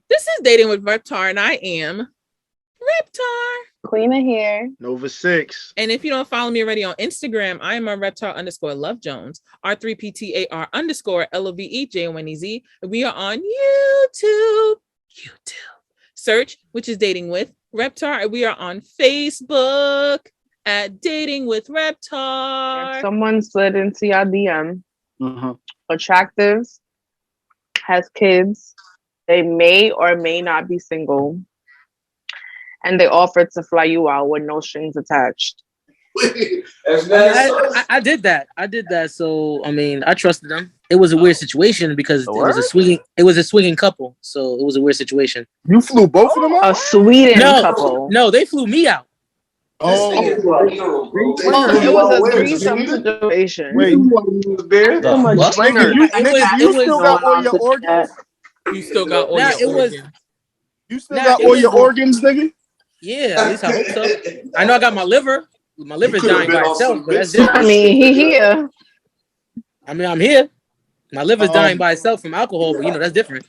This is Dating with Reptar, and I am Reptar. Queena here. NovaSiix. And if you don't follow me already on Instagram, I am on Reptar_Love Jones, R3PTAR_LOVEJONEZ. We are on YouTube. Search, which is Dating with Reptar. And we are on Facebook at Dating with Reptar. If someone slid into your DM, attractive, has kids, they may or may not be single, and they offered to fly you out with no strings attached. I did that. So I mean, I trusted them. It was a weird situation because it was a swinging couple. So it was a weird situation. You flew both of them out? A Sweden couple. No, they flew me out. Oh, it was a threesome situation. Wait, you was there? You still got all your organs? You still got all your organs. You still got all your organs, nigga? Yeah, at least I hope so. I know I got my liver. My liver's dying by itself, but that's different. I mean, he here. I mean, I'm here. My liver's dying by itself from alcohol, but that's different.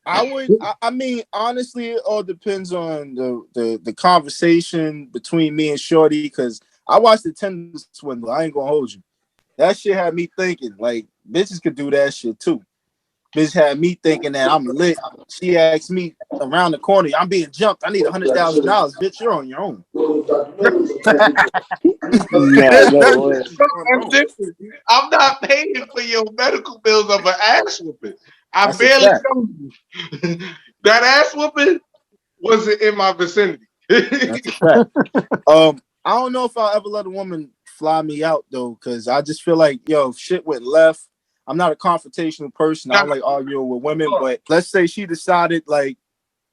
I mean, honestly, it all depends on the conversation between me and Shorty, because I watched the Tinder swindle. I ain't gonna hold you. That shit had me thinking, like, bitches could do that shit too. Bitch had me thinking that I'm lit. She asked me around the corner, I'm being jumped. I need $100,000. Bitch, you're on your own. I'm not paying for your medical bills of an ass whooping. I barely told you. That ass whooping wasn't in my vicinity. That's a fact. I don't know if I'll ever let a woman fly me out though, because I just feel like, if shit went left. I'm not a confrontational person. I don't like arguing with women, but let's say she decided like,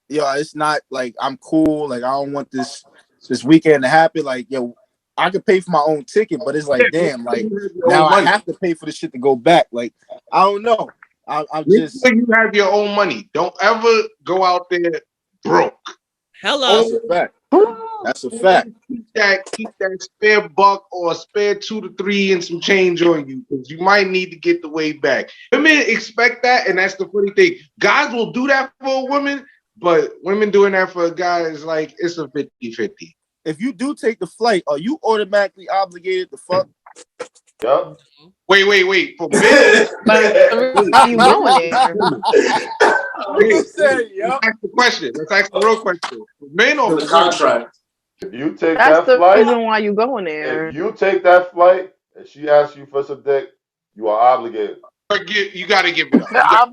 it's not like I'm cool. Like I don't want this weekend to happen. Like, I could pay for my own ticket, but it's like, damn, like now I have to pay for the shit to go back. Like, I don't know. I'm just. You have your own money. Don't ever go out there broke. Hello. That's a fact. That's a fact. Keep that spare buck or a spare 2 to 3 and some change on you, because you might need to get the way back. Women expect that, and that's the funny thing. Guys will do that for a woman, but women doing that for a guy is like, it's a 50-50. If you do take the flight, are you automatically obligated to fuck? Yup. Wait. For men, you going there? Let's ask the question. Let's ask the real question. For men or the contract. If you take That's that the flight, reason why you going there. If you take that flight and she asks you for some dick, you are obligated. You gotta give it up.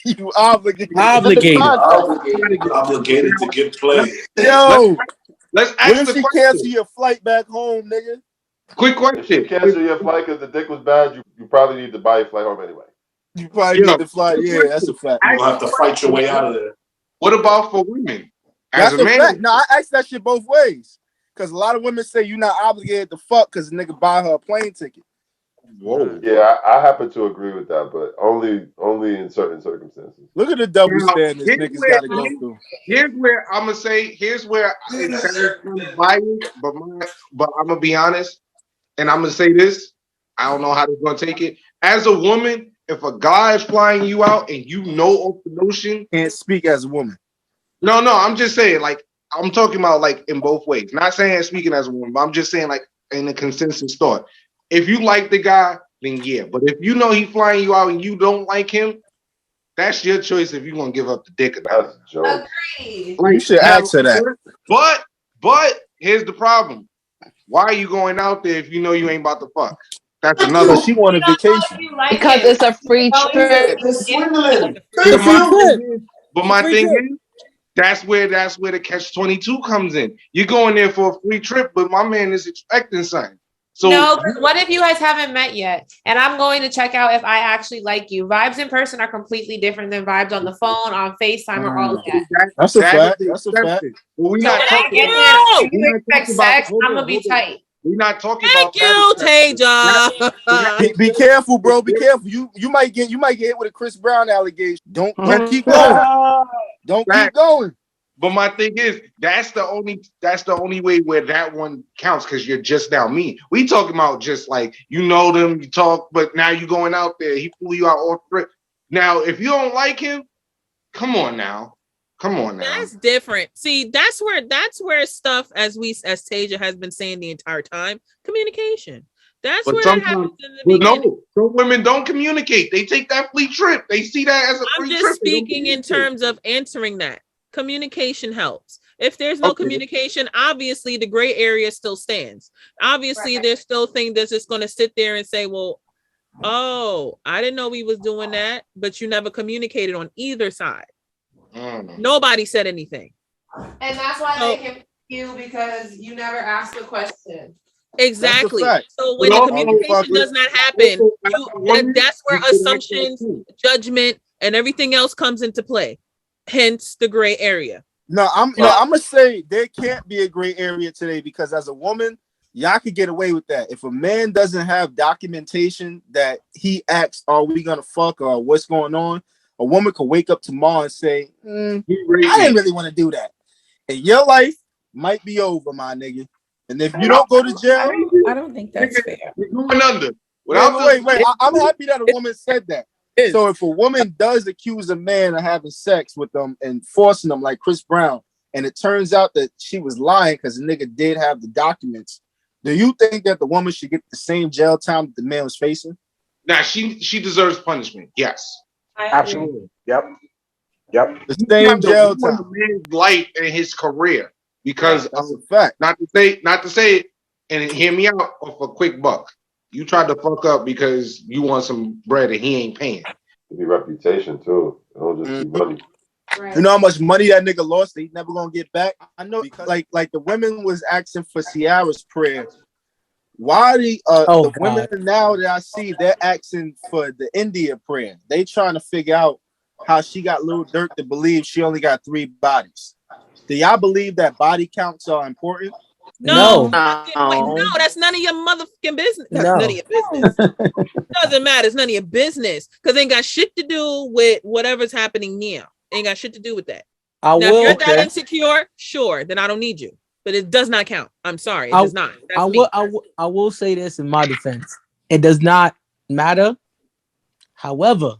You obligated. Obligated to get played. Yo, let's ask what if she cancel your flight back home, nigga? Quick question. If she cancel your flight because the dick was bad, you probably need to buy your flight home anyway. You probably need to fly. Yeah, that's a fact. You'll have to fight your way out of there. What about for women? That's a fact. No, I ask that shit both ways. Because a lot of women say you're not obligated to fuck because the nigga buy her a plane ticket. Whoa. Yeah, I happen to agree with that, but only in certain circumstances. Look at the double standards niggas got to go through. Here's where I'm gonna say. Here's where it's kind of biased, but I'm gonna be honest, and I'm gonna say this. I don't know how they're gonna take it. As a woman, if a guy is flying you out and you know off the notion, can't speak as a woman. No, I'm just saying, like, I'm talking about like in both ways. Not saying speaking as a woman, but I'm just saying like in a consensus thought. If you like the guy, then yeah. But if you know he's flying you out and you don't like him, that's your choice if you're gonna give up the dick or not. That's a joke. Agreed. You should ask her that. But here's the problem. Why are you going out there if you know you ain't about to fuck? That's another. She want a vacation. Because it's a free trip. But my thing is, that's where the catch-22 comes in. You're going there for a free trip, but my man is expecting something. So no, what if you guys haven't met yet? And I'm going to check out if I actually like you. Vibes in person are completely different than vibes on the phone, on FaceTime, or all of that. That's a fact. That's a fact. Well, we're not talking about you expect sex. I'm gonna be tight. We're not talking about Taijah. Be careful, bro. Be careful. You might get hit with a Chris Brown allegation. Don't keep going. Don't keep going. But my thing is, that's the only way where that one counts, because you're just now me. We talking about just like, you know them, you talk, but now you going out there, he pull you out all three. Now, if you don't like him, Come on now. That's different. See, that's where stuff, as Taijah has been saying the entire time, communication. That's But where it happens in the beginning. no, some women don't communicate. They take that free trip. They see that as a free trip. I'm just speaking in terms of answering that. Communication helps. If there's no communication, obviously the gray area still stands. Obviously, there's still things that's just going to sit there and say, well, oh, I didn't know we was doing that, but you never communicated on either side. Nobody said anything. And that's why they can you because you never asked a question. Exactly. So when the communication does not happen, that's where assumptions, judgment, and everything else comes into play. Hence the gray area. I'm gonna say there can't be a gray area today because as a woman, y'all could get away with that. If a man doesn't have documentation that he asks, "Are we gonna fuck?" or "What's going on?" a woman could wake up tomorrow and say, "I didn't really want to do that," and your life might be over, my nigga. And if you don't go to jail, I don't think that's fair. You're going under. Wait. I'm happy that a woman said that. So if a woman does accuse a man of having sex with them and forcing them like Chris Brown, and it turns out that she was lying because the nigga did have the documents, do you think that the woman should get the same jail time that the man was facing? Now she deserves punishment. Yes, absolutely. Yep. The same jail time. The man's life and his career. Because that's a fact. Not to say it, and hear me out for a quick buck. You tried to fuck up because you want some bread and he ain't paying. It be reputation too. It don't just be money. Right. You know how much money that nigga lost that he's never gonna get back? I know because like the women was asking for Ciara's prayer. Why the women now that I see they're asking for the India prayer? They trying to figure out how she got Lil Durk to believe she only got 3 bodies. Do y'all believe that body counts are important? No, that's none of your motherfucking business. That's none of your business. Doesn't matter. It's none of your business because it ain't got shit to do with whatever's happening now. Ain't got shit to do with that. If you're that insecure, sure, then I don't need you. But it does not count. I'm sorry, it does not. I will say this in my defense. It does not matter. However,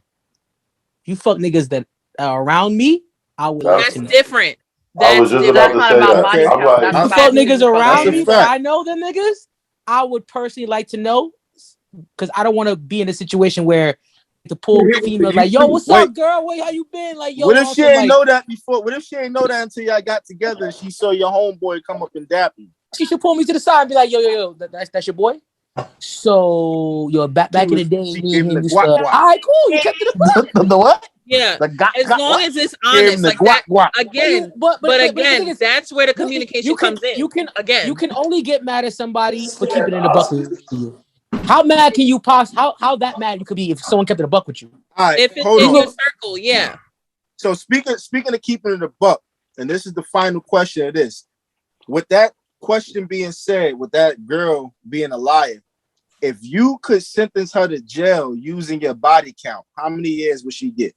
you fuck niggas that are around me, I would. That's different. I was just about to say that. You fuck niggas around me, but I know them niggas. I would personally like to know because I don't want to be in a situation where the poor female like, yo, what's up, girl? Wait, how you been? Like, yo, what if she ain't know that before? What if she ain't know that until y'all got together and she saw your homeboy come up and dap you? She should pull me to the side and be like, yo, that's your boy. So back in the day, me and him used to. All right, cool. You kept it a the what? Yeah, as long as it's honest, like that. Again, but again, that's where the communication comes in. You can only get mad at somebody for keeping it in a buck with you. How mad can you how that mad you could be if someone kept it a buck with you? All right, if it's in your circle, yeah. So speaking of keeping it a buck, and this is the final question of this. With that question being said, with that girl being a liar, if you could sentence her to jail using your body count, how many years would she get?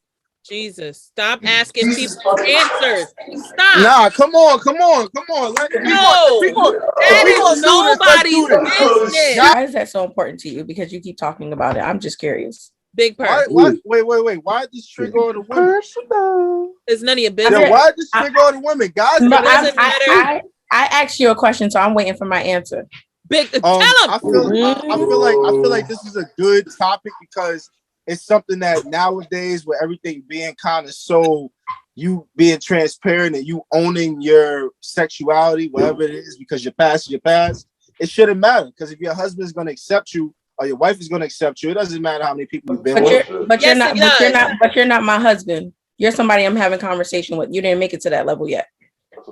Jesus, stop asking people answers. Stop. Nah, come on. That is nobody's business. Why is that so important to you? Because you keep talking about it. I'm just curious. Big person. Wait. Why this trigger all the women? It's none of your business. Yeah, why this trigger all the women? Guys, I asked you a question, so I'm waiting for my answer. Tell him. I feel like this is a good topic because it's something that nowadays with everything being kind of so you being transparent and you owning your sexuality, whatever it is, because your past is your past, it shouldn't matter. Because if your husband is going to accept you or your wife is going to accept you, it doesn't matter how many people you've been with. But you're not my husband. You're somebody I'm having conversation with. You didn't make it to that level yet.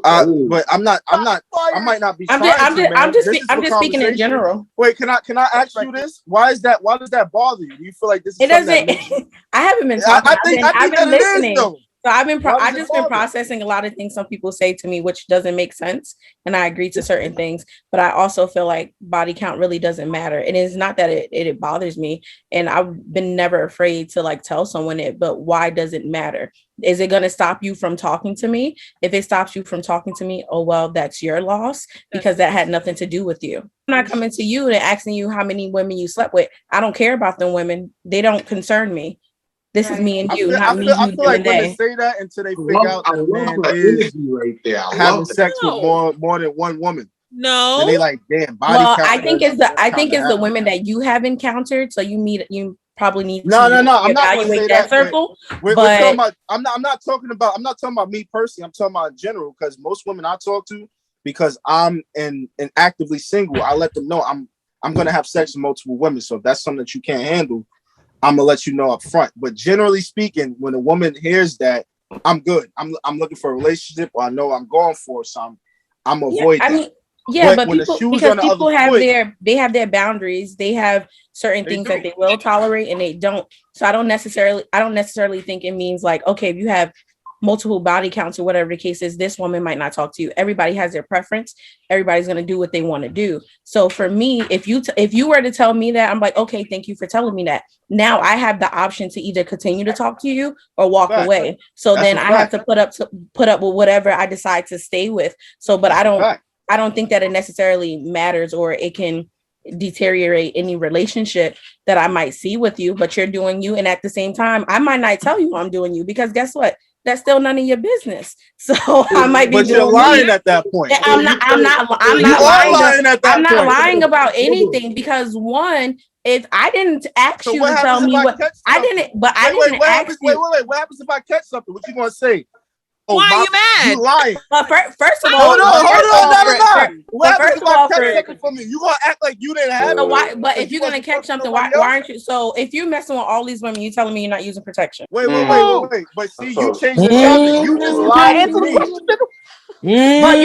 But I might not be. I'm just speaking in general. Wait, can I ask you this? Why does that bother you? Do you feel like this is it doesn't? I haven't been talking. I've been listening. So I've been processing a lot of things some people say to me, which doesn't make sense, and I agree to certain things. But I also feel like body count really doesn't matter. And it's not that it bothers me, and I've been never afraid to like tell someone it. But why does it matter? Is it going to stop you from talking to me? If it stops you from talking to me, oh well, that's your loss because that had nothing to do with you. I'm not coming to you and asking you how many women you slept with. I don't care about them women. They don't concern me. this is me and you, I not me, feel you, them, like and when they they. say that until they figure out I that a love man the is energy right there. I having love it. sex with more than one woman. No. Then they like, damn, body Well, count. I think it's the women that you have encountered. So you probably need to No. I'm not gonna say evaluate that circle. We're But talking about. I'm not talking about me personally. I'm talking about in general because most women I talk to, because I'm and actively single, I let them know I'm gonna have sex with multiple women. So if that's something that you can't handle, I'm gonna let you know up front. But generally speaking, when a woman hears that, I'm good. I'm looking for a relationship, or I know I'm going for, so I'm avoid that. But when people, the shoes because on the people other have foot, they have their boundaries. They have certain things that they will tolerate and they don't. So I don't necessarily think it means like, okay, if you have multiple body counts or whatever the case is, this woman might not talk to you. Everybody has their preference. Everybody's going to do what they want to do. So for me, if you were to tell me that, I'm like, okay, thank you for telling me that. Now I have the option to either continue to talk to you or walk away. So then I have to put up with whatever I decide to stay with. So, but I don't think that it necessarily matters or it can deteriorate any relationship that I might see with you, but you're doing you. And at the same time, I might not tell you I'm doing you because guess what? That's still none of your business. So I might be. But you're lying at that point. I'm not lying about anything because one, if I didn't ask you to tell me what I didn't, but I didn't ask you. Wait. What happens if I catch something? What you gonna say? Why are you mad? You lying. But first of all, hold on. What happens if I catch for something from you? You gonna act like you didn't have so it. why? But if you're gonna catch something, why aren't you? So if you're messing with all these women, you telling me you're not using protection? Wait. But see, you changed the topic. You just lied to me. But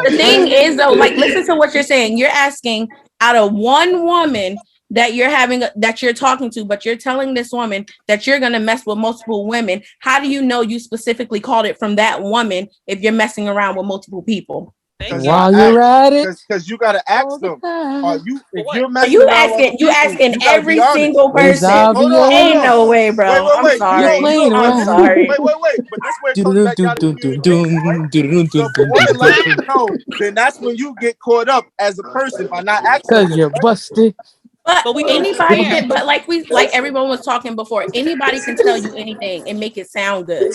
the thing is though, like, listen to what you're saying. You're asking out of one woman that you're talking to, but you're telling this woman that you're gonna mess with multiple women. How do you know you specifically called it from that woman if you're messing around with multiple people? While you're at it, because you gotta ask them. You asking every single person? Ain't no way, bro. I'm sorry. I'm sorry. Wait. But this way it comes back down to communication, right? So if a woman lets you know, then that's when you get caught up as a person by not asking. Because you're busted. But anybody can, but like everyone was talking before, anybody can tell you anything and make it sound good,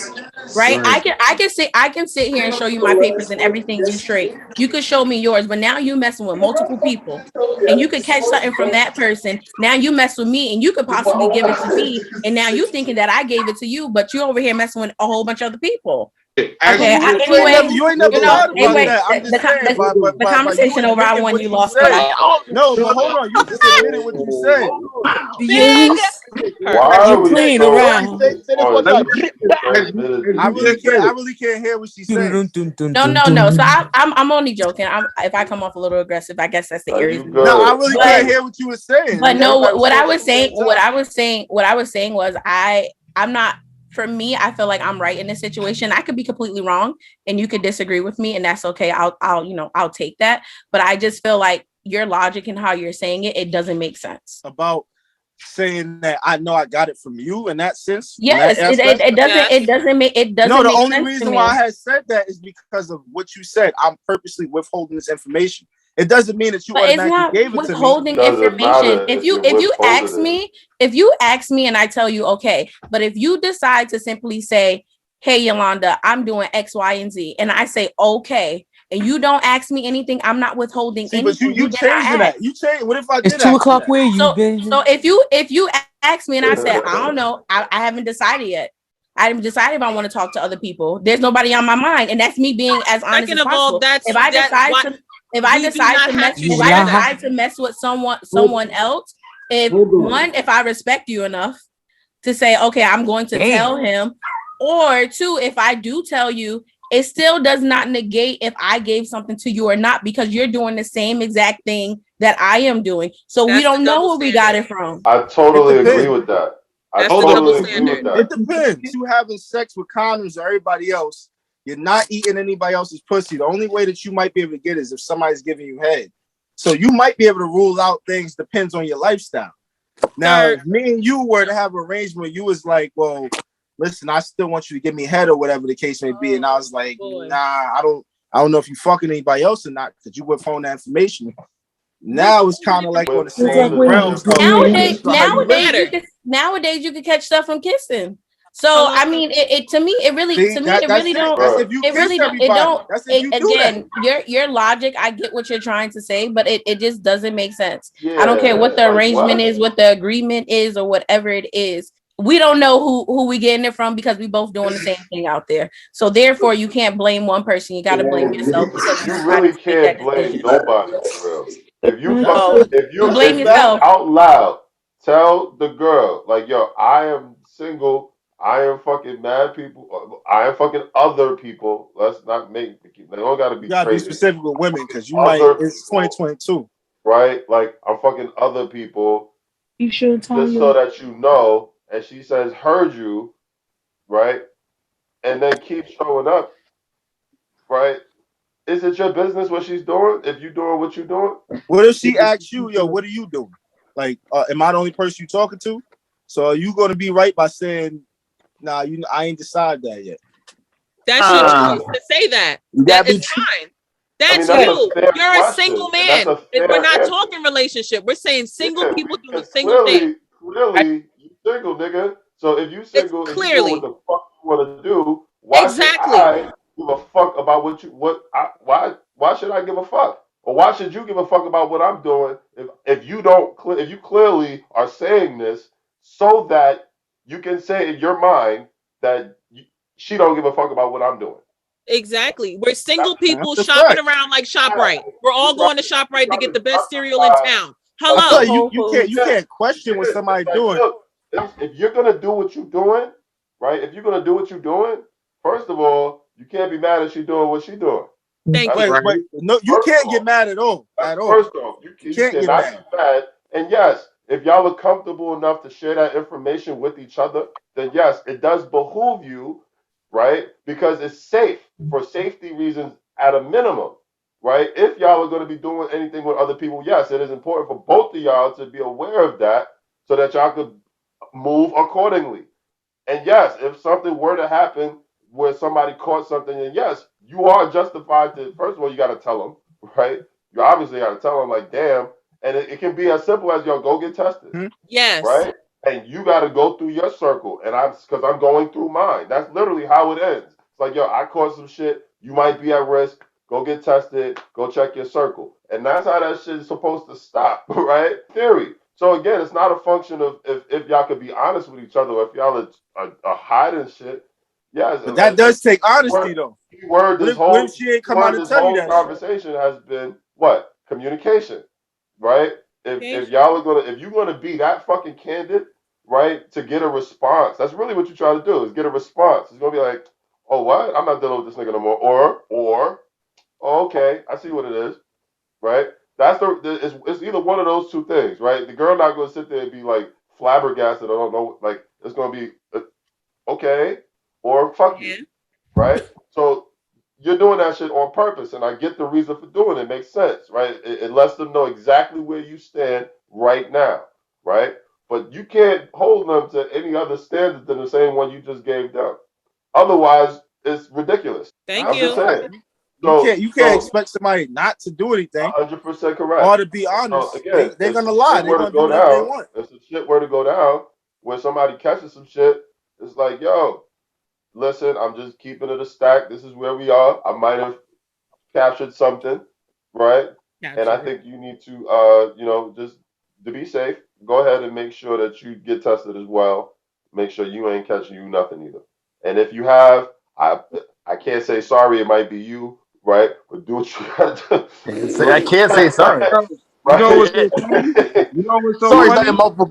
right? I can sit here and show you my papers and everything you straight. You could show me yours, but now you messing with multiple people, and you could catch something from that person. Now you mess with me, and you could possibly give it to me, and now you thinking that I gave it to you, but you over here messing with a whole bunch of other people. Okay. You ain't never lied about that. I'm just saying, the conversation over. I won. You lost. No, but hold on. You just admitted what you said. Yes. Why you playing around? I really can't hear what she's saying. No. So I'm only joking. If I come off a little aggressive, I guess that's the area. No, I really can't hear what you were saying. But no, what I was saying was I'm not. For me, I feel like I'm right in this situation. I could be completely wrong, and you could disagree with me, and that's okay. I'll take that. But I just feel like your logic and how you're saying it doesn't make sense. About saying that I know I got it from you in that sense. Yes, it doesn't make. No, the only reason why I had said that is because of what you said. I'm purposely withholding this information. It doesn't mean that you automatically gave it to me. Withholding information. If you ask me and I tell you, okay, but if you decide to simply say, hey, Yolanda, I'm doing X, Y, and Z, and I say, okay, and you don't ask me anything, I'm not withholding anything. But you changing that. You change. What if I did? It's 2:00 where you been? So if you ask me and I said, I don't know, I haven't decided yet. I haven't decided if I want to talk to other people. There's nobody on my mind, and that's me being as honest as possible. If I decide to mess with someone else, if I respect you enough to say, okay, I'm going to tell him, or two, if I do tell you, it still does not negate if I gave something to you or not, because you're doing the same exact thing that I am doing. So we don't know where we got it from. I totally agree with that. It depends. You having sex with condoms or everybody else. You're not eating anybody else's pussy. The only way that you might be able to get is if somebody's giving you head. So you might be able to rule out things, depends on your lifestyle. Now, if me and you were to have an arrangement, you was like, well, listen, I still want you to give me head or whatever the case may be. And I was like, nah, I don't know if you fucking anybody else or not, because you withholding that information. Now it's kind of like on the same realms. Nowadays you can catch stuff from kissing. So I mean, it to me, it really don't. That's if you it really kiss don't. It don't. everybody. That's if you do Again, your logic. I get what you're trying to say, but it just doesn't make sense. I don't care what the arrangement is, what the agreement is, or whatever it is. We don't know who we getting it from because we both doing the same thing out there. So therefore, you can't blame one person. You got to blame yourself. You really can't blame nobody for real. If you blame yourself out loud, tell the girl like, yo, I am single. I am fucking mad people. I am fucking other people. Let's not make. They don't got to be. You gotta crazy. be specific with women because you Other might. It's 2022, right? Like I'm fucking other people. You should tell just so that you know. And she says, "Heard you," right? And then keep showing up, right? Is it your business what she's doing? If you doing what you're doing, what if she asks you, "Yo, what are you doing? Like, am I the only person you talking to?" So are you gonna be right by saying, "Nah, I ain't decided that yet"? That's your choice to say that. That is fine. That's you. You're a single man. We're not talking relationship. We're saying single people doing a single thing. Clearly, you single, nigga. So if you single and you do what the fuck you want to do, why should I give a fuck about why should I give a fuck? Or why should you give a fuck about what I'm doing if you clearly are saying this so that you can say in your mind that she don't give a fuck about what I'm doing. Exactly. We're single people shopping around like ShopRite. We're all going to ShopRite to get the best cereal in town. Hello. You can't question what somebody's doing. Look, if you're gonna do what you're doing, right? If you're gonna do what you're doing, first of all, you can't be mad at she doing what she's doing. Thank you. Wait, no, you can't get mad at all. First off, you can't get mad. And yes, if y'all are comfortable enough to share that information with each other, then yes, it does behoove you, right? Because it's safe for safety reasons at a minimum, right? If y'all are going to be doing anything with other people, yes, it is important for both of y'all to be aware of that so that y'all could move accordingly. And yes, if something were to happen where somebody caught something, then yes, you are justified to, first of all, you got to tell them, right? You obviously got to tell them, like, damn. And it can be as simple as, yo, go get tested. Yes. Right? And you got to go through your circle. And because I'm going through mine. That's literally how it ends. It's like, yo, I caught some shit. You might be at risk. Go get tested. Go check your circle. And that's how that shit is supposed to stop, right? Theory. So again, it's not a function of if y'all could be honest with each other or if y'all are hiding shit. Yes. But that does take honesty, though. What if she ain't come out and tell you that? Conversation has been what? Communication. Right? If y'all are if you're gonna be that fucking candid, right, to get a response, that's really what you try to do is get a response. It's gonna be like, oh, what? I'm not dealing with this nigga no more. Or oh, okay, I see what it is, right? That's it's either one of those two things, right? The girl not gonna sit there and be like flabbergasted. I don't know, like it's gonna be okay or fuck you, right? So. You're doing that shit on purpose, and I get the reason for doing it. It makes sense, right? It lets them know exactly where you stand right now, right? But you can't hold them to any other standard than the same one you just gave them. Otherwise, it's ridiculous. I'm just saying. You can't expect somebody not to do anything. 100% correct. Or to be honest, again, they're gonna lie. They're gonna do whatever they want. If the shit were to go down, when somebody catches some shit, it's like, yo. Listen, I'm just keeping it a stack. This is where we are. I might have captured something, right? And I think you need to, just to be safe, go ahead and make sure that you get tested as well. Make sure you ain't catching you nothing either. And if you have, I can't say sorry. It might be you, right? But do what you got to do. I can't say sorry. Right? You know what's so sorry, funny? multiple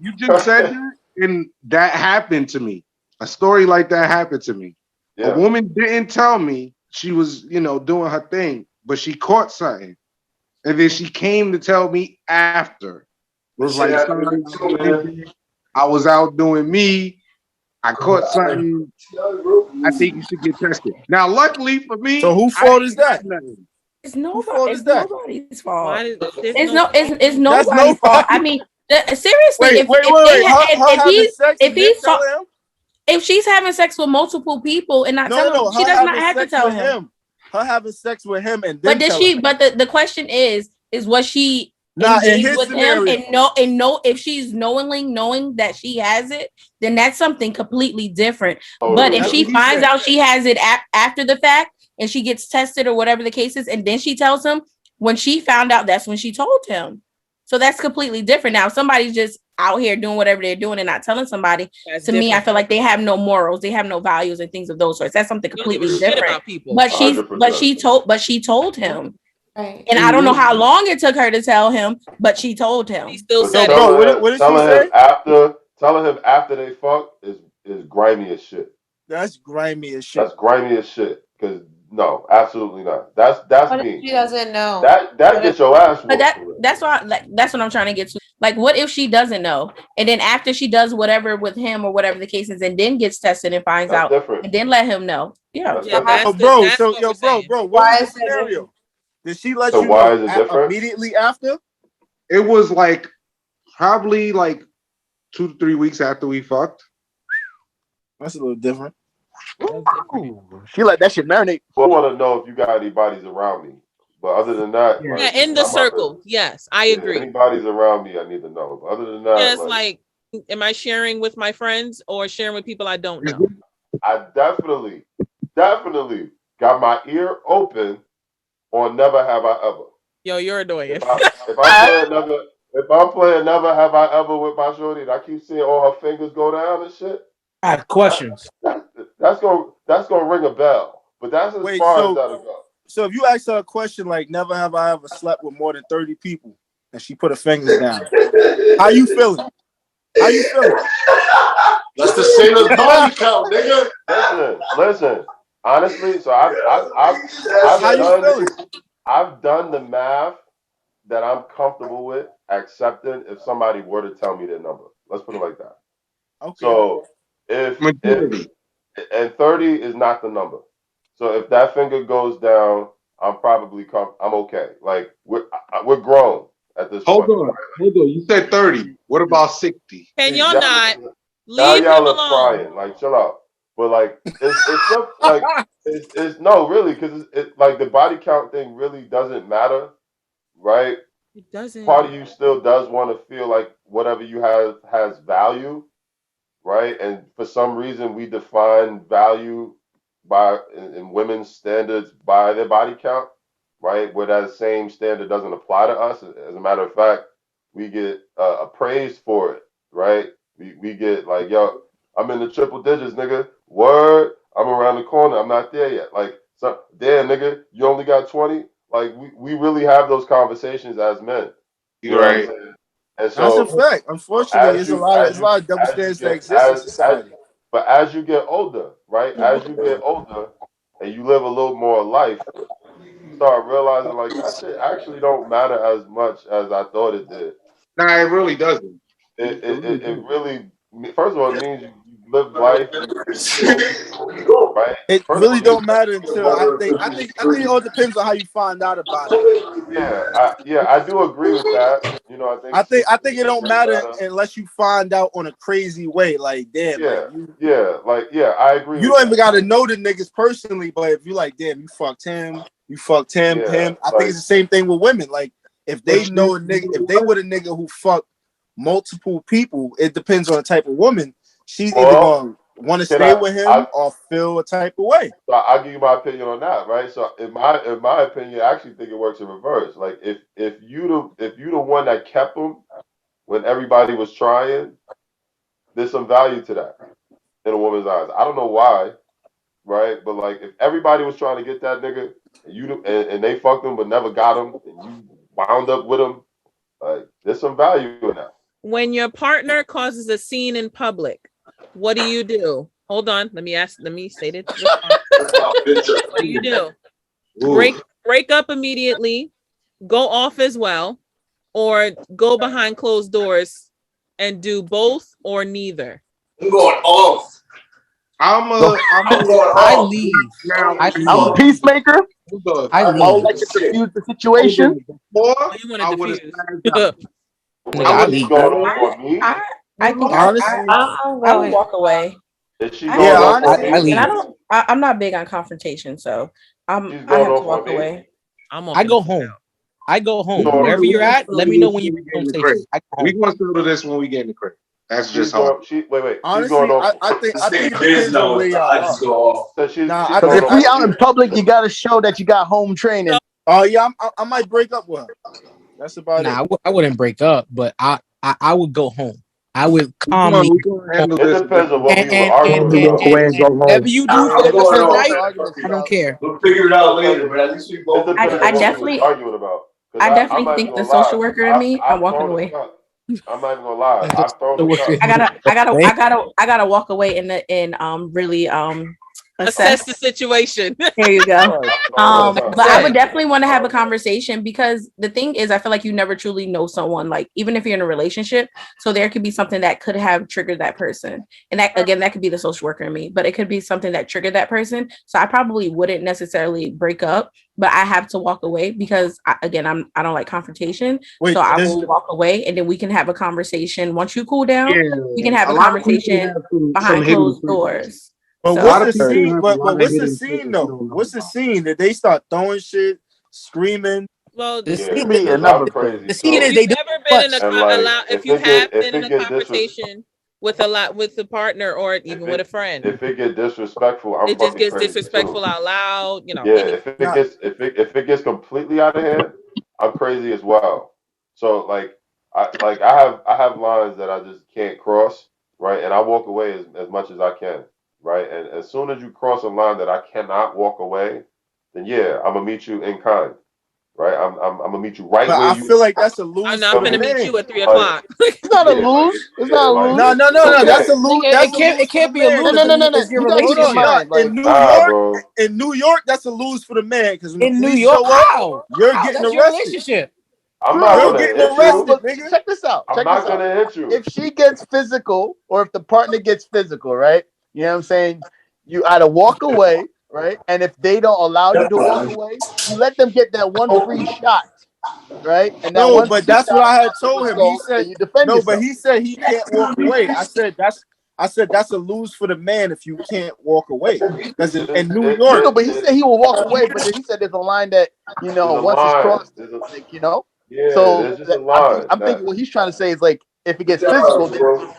You just said that, and that happened to me. A story like that happened to me. Yeah. A woman didn't tell me she was, doing her thing, but she caught something. And then she came to tell me after. It was like, I was out doing me. I caught something. I think you should get tested. Now, luckily for me. So whose fault is that? It's nobody's fault. It's nobody's fault. I mean, seriously, if she's having sex with multiple people and not telling him, she does not have to tell him. her having sex with him and But then did she? But the question is was she engaged with him and know if she's knowing that she has it, then that's something completely different. But if she finds out she has it after the fact and she gets tested or whatever the case is, and then she tells him, when she found out, that's when she told him. So that's completely different. Now, if somebody's just out here doing whatever they're doing and not telling somebody, that's to different. me, I feel like they have no morals, they have no values and things of those sorts. That's something completely different. But she told him. Right. And I don't know how long it took her to tell him, but she told him. He still said what did she say? Telling him after they fuck is grimy as shit. That's grimy as shit. That's grimy as shit. Because no, absolutely not. That's me. She doesn't know. That gets your ass. But that's what I'm trying to get to. Like, what if she doesn't know, and then after she does whatever with him or whatever the case is, and then gets tested and finds out, and then let him know. Yeah. Bro. Why is the scenario? Did she let you know immediately after? It was like probably like 2 to 3 weeks after we fucked. That's a little different. Ooh, she let that shit marinate. Well, I want to know if you got any bodies around me. But other than that, yeah, in the circle, yes, I agree. If anybody's around me, I need to know. But other than that, just like, am I sharing with my friends or sharing with people I don't know? I definitely got my ear open on Never Have I Ever. Yo, you're annoying. If I'm playing Never Have I Ever with my shorty, and I keep seeing all her fingers go down and shit. I have questions. That's gonna ring a bell. But that's as far as that'll go. So if you ask her a question like, never have I ever slept with more than 30 people, and she put her fingers down, how you feeling? That's the same as body count, nigga. Listen. Honestly, so I've done the math that I'm comfortable with accepting if somebody were to tell me their number. Let's put it like that. Okay. So if and 30 is not the number. So if that finger goes down, I'm okay. Like we're grown at this point. Hold on. You said 30. What about 60? And y'all not leave him alone. Crying. Like chill out. But like it's no really, because it's like the body count thing really doesn't matter, right? It doesn't. Part of you still does want to feel like whatever you have has value, right? And for some reason we define value in women's standards by their body count, right? Where that same standard doesn't apply to us. As a matter of fact, we get appraised for it, right? We get like, yo, I'm in the triple digits, nigga. Word, I'm around the corner. I'm not there yet. Like, so, damn, nigga, you only got 20. Like, we really have those conversations as men. You're right. And so, that's a fact. Unfortunately, there's a lot of double standards that exist in society. But as you get older, right? As you get older and you live a little more life, you start realizing like that shit actually don't matter as much as I thought it did. Nah, it really doesn't. It really, first of all, it means you live life, right? It really don't matter until I think it all depends on how you find out about it. Yeah, I do agree with that. You know, I think it don't matter unless you find out on a crazy way. Like, damn. I agree. You don't even gotta know the niggas personally, but if you like, damn, you fucked him, him. I think it's the same thing with women. Like, if they know a nigga, if they were a nigga who fucked multiple people, it depends on the type of woman. She's either gonna want to stay with him or feel a type of way. So I'll give you my opinion on that, right? So in my opinion, I actually think it works in reverse. Like if you the one that kept him when everybody was trying, there's some value to that in a woman's eyes. I don't know why, right? But like if everybody was trying to get that nigga and they fucked him but never got him, and you wound up with him, like there's some value in that. When your partner causes a scene in public, what do you do? Hold on. Let me say this. What do you do? Break up immediately, go off as well, or go behind closed doors and do both or neither? I'm going off. I leave. I'm a peacemaker. I leave. I'll like to diffuse the situation. I would have I think honestly, I would walk away. I I'm not big on confrontation, so I have to walk away. I go home. I go home. Wherever you're at, let me know when you home safely. We gonna settle this when we get in the crib. That's just how. Wait. Honestly, I think it depends on where y'all are. Because if we out in public, you got to show that you got home training. Oh yeah, I might break up with her. That's about it. I wouldn't break up, but I would go home. I would calmly. It depends on what we were arguing about. Whatever you do for the rest of the night, I don't care. We'll figure it out later, but at least we both. I definitely arguing about. I definitely think the social worker in me. I'm walking away. I'm not even gonna lie. I've thrown I gotta walk away and really assess the situation. There you go. But I would definitely want to have a conversation, because the thing is, I feel like you never truly know someone, like even if you're in a relationship. So there could be something that could have triggered that person, and that again, that could be the social worker in me, but it could be something that triggered that person. So I probably wouldn't necessarily break up, but I have to walk away because I don't like confrontation. So I will walk away, and then we can have a conversation. Once you cool down, we can have a conversation behind closed doors. But what's the scene? But what's the scene though? What's the scene? Did they start throwing shit, screaming? Well, the scene is they never been in a if you have been in a conversation with the partner or even with a friend. If it gets disrespectful, it just gets disrespectful out loud. You know. Yeah. If it gets completely out of hand, I'm crazy as well. So I have lines that I just can't cross, right? And I walk away as much as I can. Right, and as soon as you cross a line that I cannot walk away, then yeah, I'm gonna meet you in kind. Right, I'm gonna meet you right where you. I feel like that's a lose. I'm not gonna meet you at 3 o'clock. It's not a lose. It's not a lose. No. That's a lose. It can't be a lose. No. It's your relationship. In New York, that's a lose for the man, because in New York, you're getting arrested. Relationship. I'm not gonna hit you. Check this out. I'm not gonna hit you. If she gets physical, or if the partner gets physical, right? You know what I'm saying? You either walk away, right? And if they don't allow you to walk away, you let them get that one free shot, right? And no, but that's what I had told him. He said you defend yourself. But he said he can't walk away. I said that's a lose for the man if you can't walk away. Because in New York, no, but he said he will walk away. But then he said there's a line that once it's crossed, like, Yeah, so there's just a line. I'm thinking what he's trying to say is like if it gets physical, then,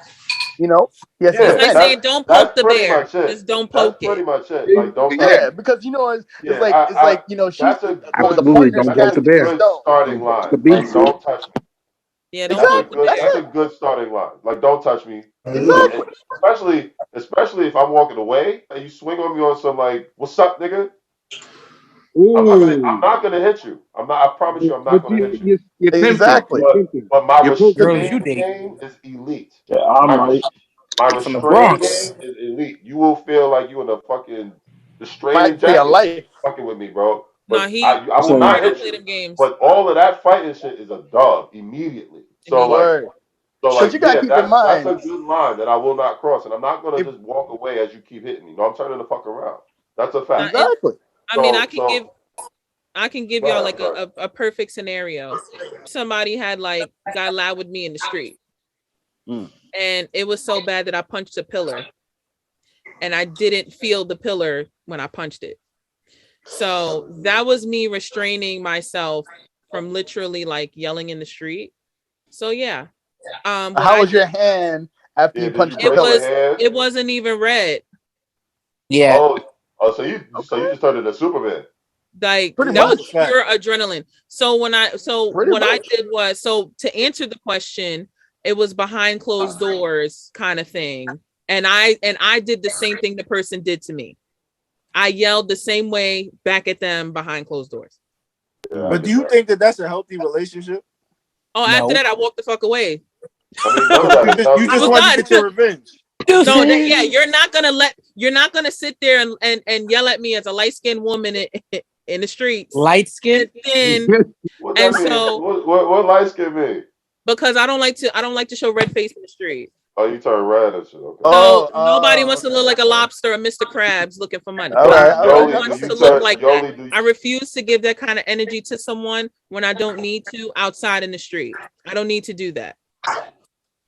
yes, it's like saying don't poke the bear. Just don't poke it. Pretty much it. Like don't. Because it's like she's after the movie, don't poke the bear. Starting line. Like, don't touch me. Yeah, don't poke the bear. That's a good starting line. Like don't touch me. Exactly. Especially if I'm walking away and you swing on me on some like, "What's up, nigga?" I'm not gonna hit you. I promise you, I'm not gonna hit you. Exactly. But my restraint game is elite. Yeah, my restraint game is elite. You will feel like you in a fucking restraining jacket fucking with me, bro. But I will not hit you. But all of that fighting shit is a dub immediately. So you gotta keep in mind that's a good line that I will not cross, and I'm not gonna just walk away as you keep hitting me. No, I'm turning the fuck around. That's a fact. Exactly. I can give y'all like a perfect scenario. Somebody got loud with me in the street, and it was so bad that I punched a pillar, and I didn't feel the pillar when I punched it. So that was me restraining myself from literally like yelling in the street. So yeah. How was your hand after you punched the pillar? It wasn't even red. Yeah. Oh, so you just turned into Superman. Like that was pure adrenaline. So what I did was, to answer the question, it was behind closed doors kind of thing. And I did the same thing the person did to me. I yelled the same way back at them behind closed doors. But do you think that that's a healthy relationship? Oh, no. After that, I walked the fuck away. You just want to get your revenge. So you're not gonna sit there and yell at me as a light-skinned woman in the streets. Light skin. What light skin mean? Because I don't like to show red face in the street. Oh, you turn red and shit. Okay. So nobody wants to look like a lobster or Mr. Krabs looking for money. Nobody wants to look like that. I refuse to give that kind of energy to someone when I don't need to outside in the street. I don't need to do that.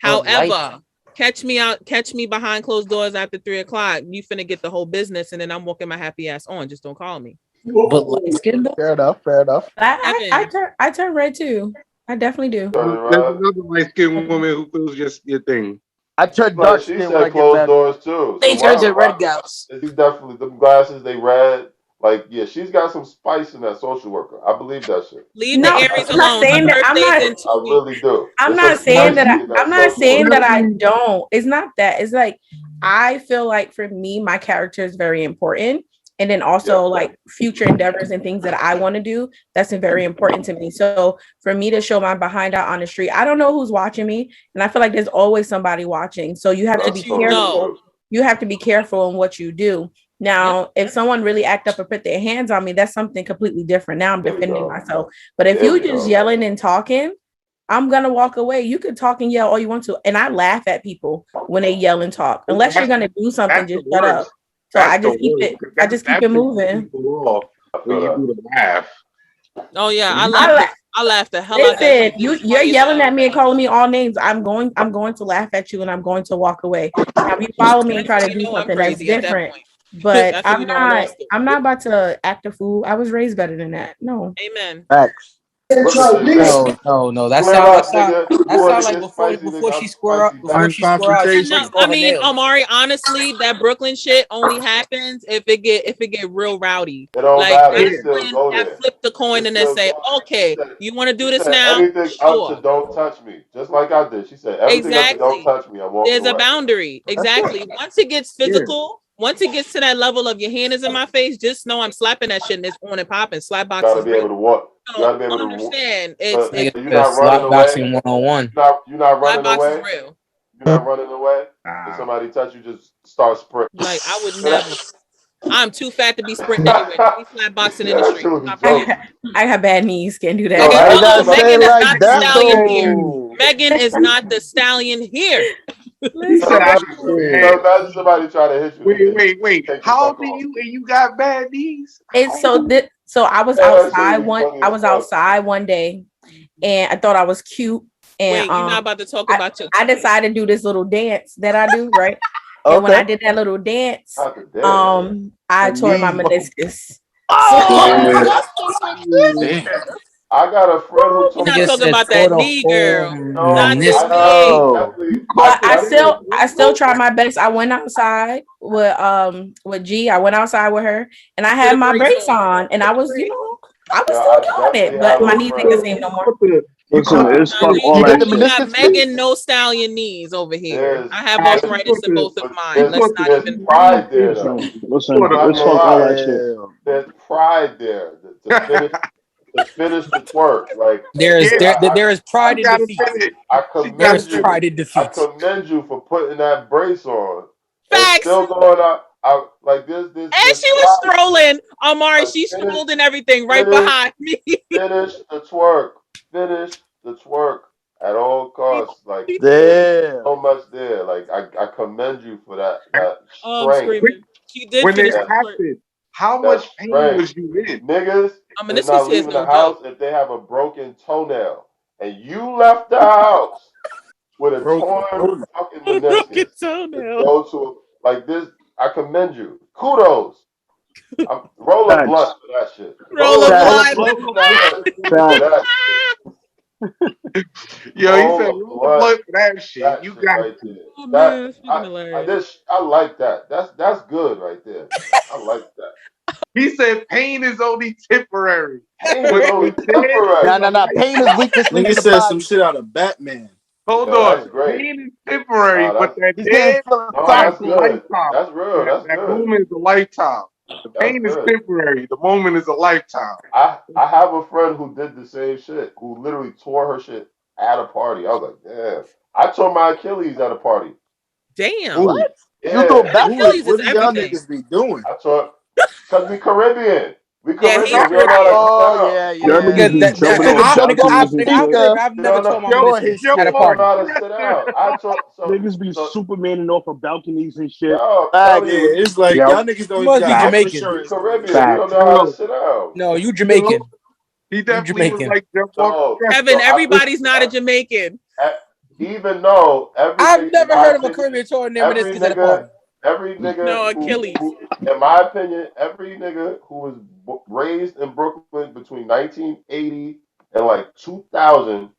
However, catch me behind closed doors after 3 o'clock. You finna get the whole business, and then I'm walking my happy ass on. Just don't call me. But light skin though? Fair enough. Fair enough. I turn red too. I definitely do. There's another light skinned woman who feels just your thing. I turn Like dark she skin when I said, get closed mad. doors too. They turn to red gals. She's definitely them glasses. They red. Like yeah, she's got some spice in that social worker. I believe that shit. Leave the Aries I'm not alone. saying that. I'm not. I really do. I'm It's not a saying spice that. in that I'm not social saying worker. that I don't. It's not that. It's like I feel like for me, my character is very important, and then also like future endeavors and things that I want to do. That's very important to me. So for me to show my behind out on the street, I don't know who's watching me, and I feel like there's always somebody watching. So you have to be careful. You have to be careful in what you do. Now, if someone really act up or put their hands on me, that's something completely different. Now I'm defending myself. But if you just yelling and talking, I'm gonna walk away. You can talk and yell all you want to, and I laugh at people when they yell and talk. Unless you're gonna do something, just shut up. So I just keep it. I just keep it moving. When you do the laugh. Oh yeah, I laughed the hell out. Listen, you're yelling at me and calling me all names. I'm going to laugh at you and I'm going to walk away. Now, if you follow me and try to do something that's different, but I'm not about to act a fool. I was raised better than that. No. Amen. Facts. No. That sounds like before she square up. Before she square out, she No, I mean, Omari, honestly, that Brooklyn shit only happens if it get real rowdy. Like that flip the coin and then say, okay, you want to do this now? Anything up to don't touch me, just like I did. She said everything up to don't touch me. I'm walking There's away. a boundary. Exactly. Once it gets physical. Once it gets to that level of your hand is in my face, just know I'm slapping that shit and it's on and popping. Slap boxing. You gotta be able to walk. You gotta be able to understand. It's you're not running boxing 101. You're not running away. Real. You're not running away. If somebody touch you, just start sprinting. Like I would never. I'm too fat to be sprinting anyway. We slap boxing in the street. I have bad knees. Can't do that. Megan is not the stallion here. Megan is not the stallion here. Imagine somebody try to hit you. Wait. How old are you and you got bad knees? It's so I was outside one day and I thought I was cute. And you're not about to talk about your I decided to do this little dance that I do, right? And when I did that little dance, I tore my meniscus. I got a friend who told me. You're not talking about that knee, girl. Not this knee. But I still try my best. I went outside with G. I went outside with her, and I had my brakes on, and I was still doing it, but my knees ain't the same no more. Listen, it's fuck all that shit. You got Megan no stallion knees over here. I have arthritis in both of mine. Let's not even pride there. Listen, it's fuck all that shit. There's pride there to finish the twerk. Like there is pride in defeat. There's pride in defeat. I commend you for putting that brace on. Facts. Still going out like this. And she was strolling, Omari. She strolled and everything right behind me. Finish the twerk. Finish the twerk at all costs. Like there's so much there. Like I commend you for that strength. She did when finish it happened. How much pain was you in? Niggas, they're not leaving the house if they have a broken toenail. And you left the house with a torn fucking meniscus. Go to like this. I commend you. Kudos. Roll a blunt for that shit. Roll a blunt. Yo, he said roll a blunt for that shit. You got right there. I like that. That's good right there. I like that. He said pain is only temporary. Pain is only temporary. No. Pain is weakness. Nigga said some shit out of Batman. Hold on. Pain is temporary, but that dead that's lifetime. That's real. That's that good. moment is a lifetime. The pain is temporary. The moment is a lifetime. I have a friend who did the same shit, who literally tore her shit at a party. I was like, damn. I tore my Achilles at a party. Damn. What? Yeah. You thought that Achilles What is do y'all everything. niggas be doing? I tore because we Caribbean. We Yeah, Caribbean. he's I've never told my meniscus at a party. Niggas be Supermaning off of balconies and shit. It's like y'all niggas don't even got Jamaican. insurance. Caribbean. You don't know how to sit down. No, you Jamaican. He definitely was like Evan, everybody's not a Jamaican. Even though I've never heard of a Caribbean touring their meniscus at a party. every nigga. No, Achilles. In my opinion, every nigga who was raised in Brooklyn between 1980 and like 2000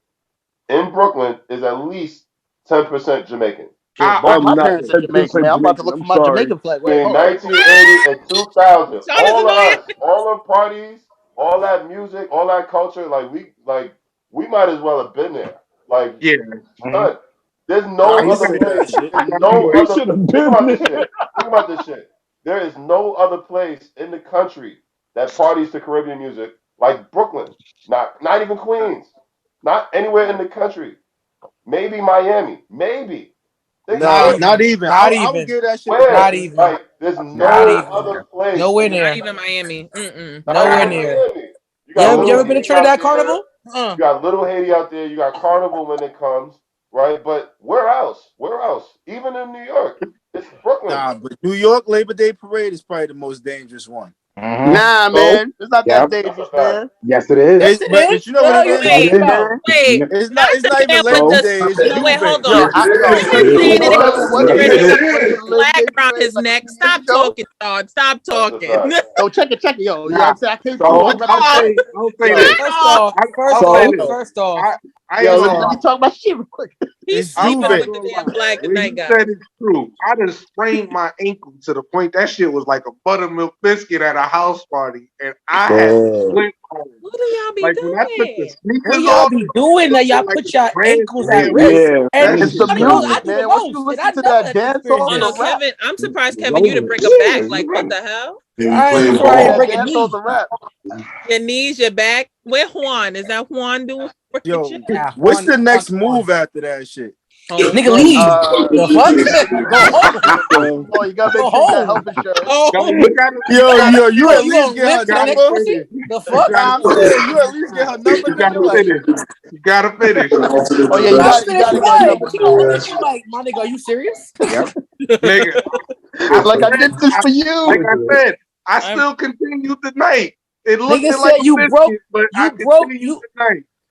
in Brooklyn is at least 10% Jamaican. Both my parents are Jamaican, man. I'm about to look for my Jamaican flag. Wait, In hold on. 1980 and 2000, all of us, all the parties, all that music, all that culture, we might as well have been there. Like, son, there's no other place. There's no other. Think about this shit. There is no other place in the country that parties to Caribbean music like Brooklyn. Not even Queens. Not anywhere in the country. Maybe Miami. Maybe. Not even. I would give that shit. Not even. Like, there's no other place. Nowhere near. Not even Miami. Nowhere near. You ever been to Trinidad Carnival? You got Little Haiti out there. You got Carnival when it comes, right? But where else? Where else? Even in New York, it's Brooklyn. Nah, but New York Labor Day Parade is probably the most dangerous one. Nah, man, it's not that dangerous, man. Yes, it is. But you know what it is? Wait, it's not even Labor Day. No, wait, hold on. Flag around his neck. Stop talking, dog. Stop talking. Oh, check it, yo. Nah. I can't First off. Let me talk about shit real quick. He's sleeping with the damn flag tonight, guys. Said it's true. I just sprained my ankle to the point that shit was like a buttermilk biscuit at a house party, and I had split home. What do y'all be doing? What y'all be doing that y'all put your ankles at risk? And it's the music, man. Once you listen to that dance song, Oh no, Kevin! I'm surprised, Kevin, you didn't bring him back. Like, what the hell? Your knees, your back. Where Juan? Is that Juan doing? Yo, what's the next move after that shit? Nigga, leave. The fuck? Oh, you gotta make sure you got health insurance. Yo, you at least get her number. The fuck? I'm saying you at least get her number. You gotta finish. Oh yeah, you gotta get her number. She gonna look at you like, my nigga, are you serious? Nigga, like I did this for you. Like I said, I still continued the night. It looked Nigga like said you broke. but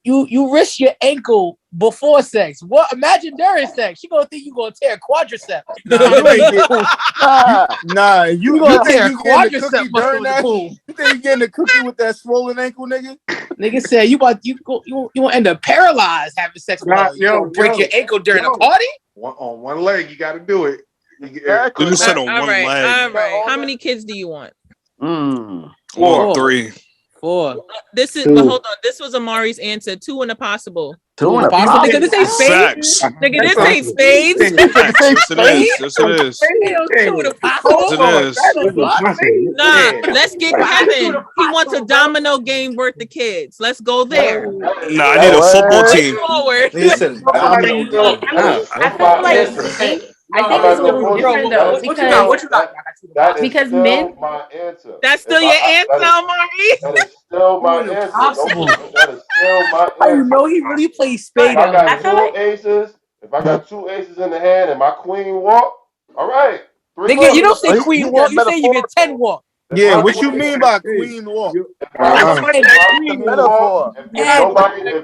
You risked your ankle before sex. What? Imagine during sex. She gonna think you gonna tear a quadricep. Nah, you gonna tear a quadricep during that? You think you getting a cookie with that swollen ankle, nigga? Nigga said you gonna end up paralyzed having sex with her. You gonna break your ankle during a party? On one leg, you gotta do it. You said on one leg. All right. How many kids do you want? 4. 3. 4. This is. But hold on. This was Omari's answer. 2 in a possible. 2 in a possible. Nigga, this ain't spades. Nigga, this ain't spades. Yes, it is. Yes, it is. 2 in a possible. Yes, it is. Nah, let's get Kevin. He wants a domino game worth of kids. Let's go there. Nah, I need a football team. Forward. Listen, I think it's a little different though because men. My answer. That's still your answer, Omari. That is still my answer. That is still my answer. How you know he really plays spades? If I got 2 aces in the hand and my queen walk, all right. Nigga, you don't say queen walk. You say you get 10 walk. Yeah, what you mean by queen walk? If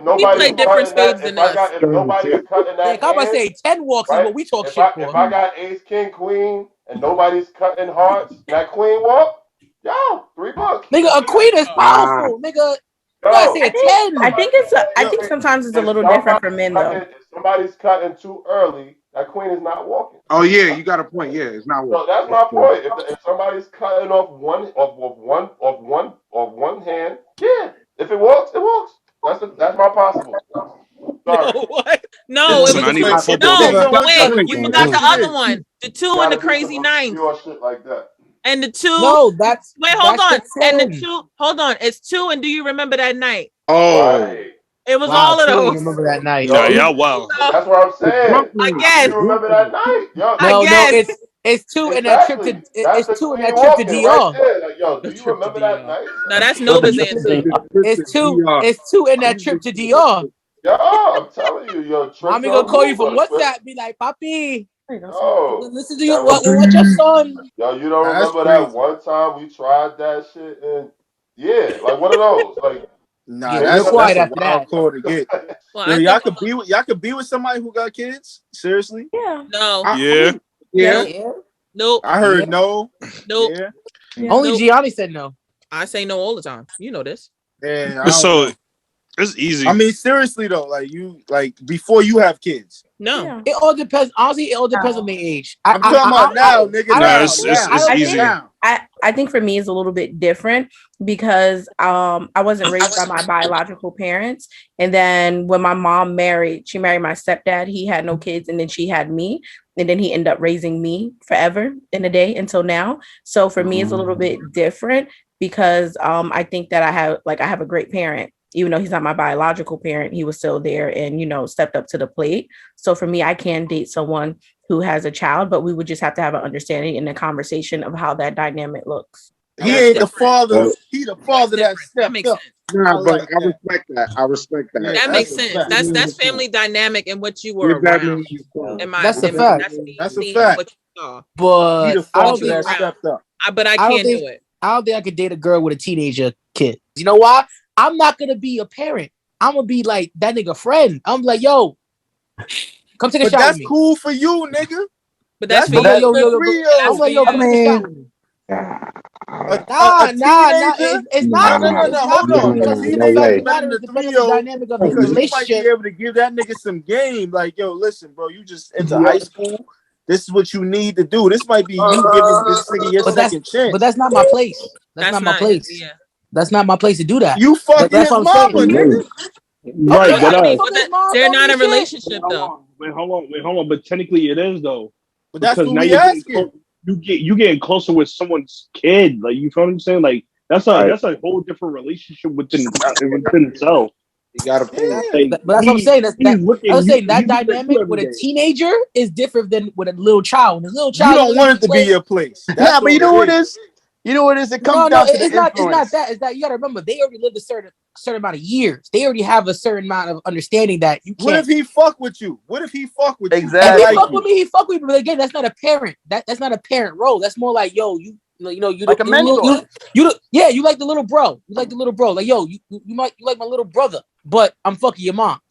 nobody's different spades than us. If nobody's cutting that, I'm gonna say 10 walks is what we talk shit for. If I got ace, king, queen, and nobody's cutting hearts, that queen walk, yo, $3. Nigga, a queen is powerful, nigga. You gotta say a 10. I think sometimes it's a little different for men though. If somebody's cutting too early, that queen is not walking. Oh yeah, you got a point. Yeah, it's not walking. So that's my point. If somebody's cutting off one hand, yeah. If it walks, it walks. That's my possible. Sorry. No, what? No, it was wait. You forgot the other one. The 2 and the crazy 9. Shit like that. And the 2. No, that's wait. Hold on. And the 2. Hold on. It's 2. And do you remember that night? Oh. Right. It was all of those. Remember that night? Yeah, wow. That's what I'm saying. Again. You remember that night? Yo, no, it's 2 in that trip to. It's 2 in that trip to DR. Right like, yo, do you remember that night? No, that's Nova's answer. It's 2 in that trip to DR. Yo, I'm telling you, yo. Mommy gonna call you from WhatsApp. Be like, Papi. Yo, listen to you. What your son? Yo, you don't remember that one time we tried that shit and yeah, like one of those, like. Nah, that's a wild call to get. Well, y'all could be with somebody who got kids. Seriously? Yeah. No. Yeah. No. Nope. I heard no. Nope. Yeah. Only Gianni said no. I say no all the time. You know this. Yeah. I So don't know. it's easy. I mean, seriously though, like before you have kids. No. It all depends. Honestly, it all depends on the age. I'm talking about now, nigga. No, it's easy. I think for me it's a little bit different because I wasn't raised by my biological parents, and then when my mom married, she married my stepdad. He had no kids, and then she had me, and then he ended up raising me forever in a day until now. So for me, it's a little bit different because I think that I have a great parent. Even though he's not my biological parent, he was still there and, stepped up to the plate. So for me, I can date someone who has a child, but we would just have to have an understanding and a conversation of how that dynamic looks. He ain't the father. He the father that stepped up. Nah, but I respect that. I respect that. That makes sense. That's family dynamic and what you were around. That's a fact. That's a fact. What you saw. But He the father that stepped up. But I can't do it. I don't think I could date a girl with a teenager kid. You know why? I'm not gonna be a parent. I'm gonna be like that nigga friend. I'm like, yo, come take a shot with me. That's cool for you, nigga. But that's for I'm like, yo, I'm like, yo, come take a shot with me. It's not. No. Hold on. Because he No better way. than the Depends on 3-0 the dynamic of the because you might be relationship. able to give that nigga some game. Like, yo, listen, bro, you just into high school. This is what you need to do. This might be you giving this nigga your second chance. But that's not my place. That's not my place. Yeah. That's not my place to do that. You fucking That's his what I'm mama, saying. nigga. Right, But they're not in a relationship though. Wait, hold on. But technically, it is though. But that's because what now we asking. You getting closer with someone's kid. Like, you feel what I'm saying? Like that's a whole different relationship within itself. You gotta pay. But that's what I'm saying. That dynamic with a teenager is different than with a little child. When a little child, you don't want it to be your place. Yeah, but you know what it is? You know what it is? It comes down to the influence. It's not that. It's that you got to remember they already lived a certain amount of years. They already have a certain amount of understanding that you can't. What if he fuck with you? Exactly. If he fuck with me, he fuck with me. But again, that's not a parent. That's not a parent role. That's more like, yo, you like a mentor. You like the little bro. You like the little bro. Like, yo, you like my little brother, but I'm fucking your mom's.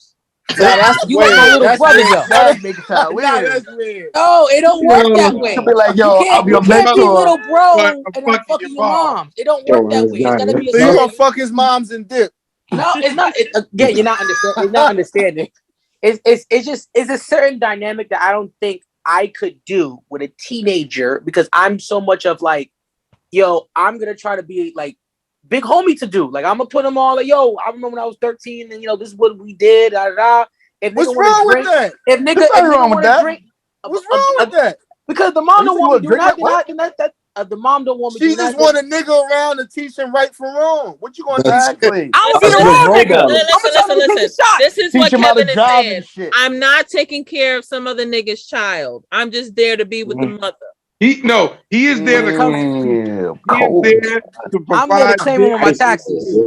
That's you weird. like my little brother, yo. That makes it sound weird. That's weird. No, it don't work that way. You be like, yo, I'm your little bro, I'm and I'm fucking your mom. It don't Yo, work that way. It's gotta be a So you gonna fuck his moms and dip? No, it's not. Again, you're not understanding. You're not understanding. It's a certain dynamic that I don't think I could do with a teenager because I'm so much of like, yo, I'm gonna try to be like big homie to do. Like, I'm gonna put them all like, yo, I remember when I was 13 and this is what we did. Da, da, da. If what's wrong with that? If nigga want to drink, what's wrong with that? Because the mom don't want to do that. The mom don't want me to do She that. just want a nigga around to teach him right from wrong. What you gonna do? Exactly. I would be the wrong nigga. Listen. This is what Teach him how to Kevin is drive saying. and shit. I'm not taking care of some other nigga's child. I'm just there to be with the mother. He is there to come. Cold. He is there to provide. I'm there to claim him on my taxes.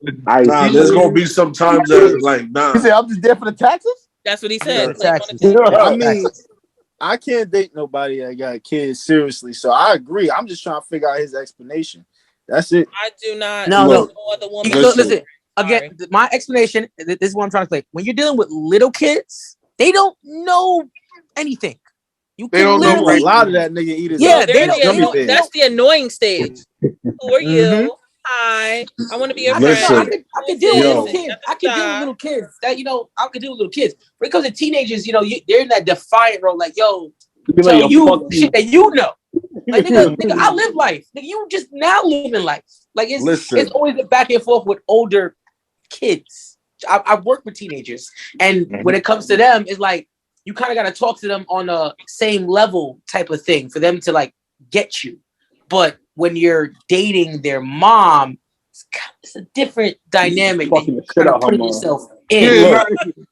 Nah, there's gonna be some times that like You say I'm just there for the taxes? That's what he said. I mean, I can't date nobody that got kids seriously, so I agree. I'm just trying to figure out his explanation. That's it. I do not. No. Other woman. Listen. Again, my explanation. This is what I'm trying to say. When you're dealing with little kids, they don't know anything. They don't know A lot of that nigga eat his that's the annoying stage. Who are you? Hi, I want to be your friend. I can deal with little kids. I can deal with little kids. I can deal with little kids. When it comes to teenagers, they're in that defiant role. Like, yo, tell you shit that you know. Like, nigga, I live life. Nigga, you just now living life. Like, it's always a back and forth with older kids. I work with teenagers, and when it comes to them, it's like you kind of got to talk to them on a same level type of thing for them to like get you. But when you're dating their mom, it's a different dynamic. You kind of put yourself in.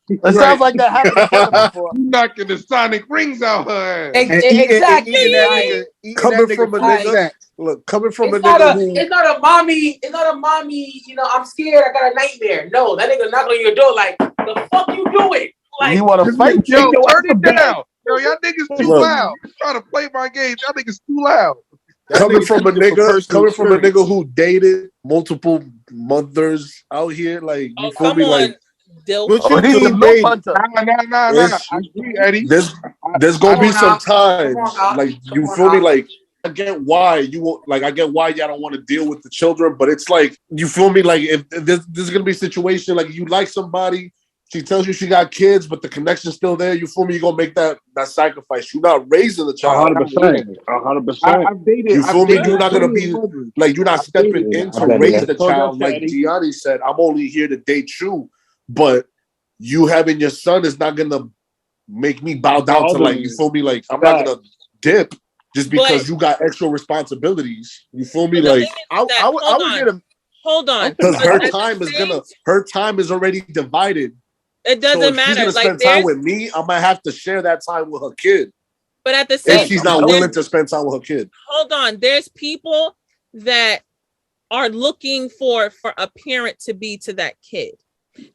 It sounds like that happened before. You knocking the sonic rings out her ass. Exactly. Coming from a nigga. Look, coming from it's a nigga who it's not a mommy. It's not a mommy. I'm scared. I got a nightmare. No, that nigga knock on your door like, the fuck you doing? Like, you want to fight? Yo, turn it down. Yo, y'all niggas too loud. You trying to play my game? Y'all niggas too loud. Coming from a nigga who dated multiple mothers out here, like you feel me? Like Dill. What you he's a mean, milk babe? hunter. Nah. I agree, Eddie. There's gonna be some times, like you feel me, like I get why you won't, like I get why y'all don't want to deal with the children, but it's like you feel me, like if there's gonna be a situation like you like somebody, she tells you she got kids, but the connection's still there. You feel me? You're gonna make that sacrifice. You're not raising the child. 100%. 100%. I've dated. You feel me? I've You're not gonna be dated like you're not stepping dated. in to I bet raise it the is. So child. that's Like Eddie. Gianni said, I'm only here to date you, but you having your son is not gonna make me bow down to like, you feel me? Like I'm not gonna dip just because you got extra responsibilities. You feel me? Like I would get a hold on, because But at her time is already divided. It doesn't so if matter. she's gonna Like spend time with me, I might have to share that time with her kid. But at the same if she's not willing to spend time with her kid. Hold on. There's people that are looking for a parent to be to that kid.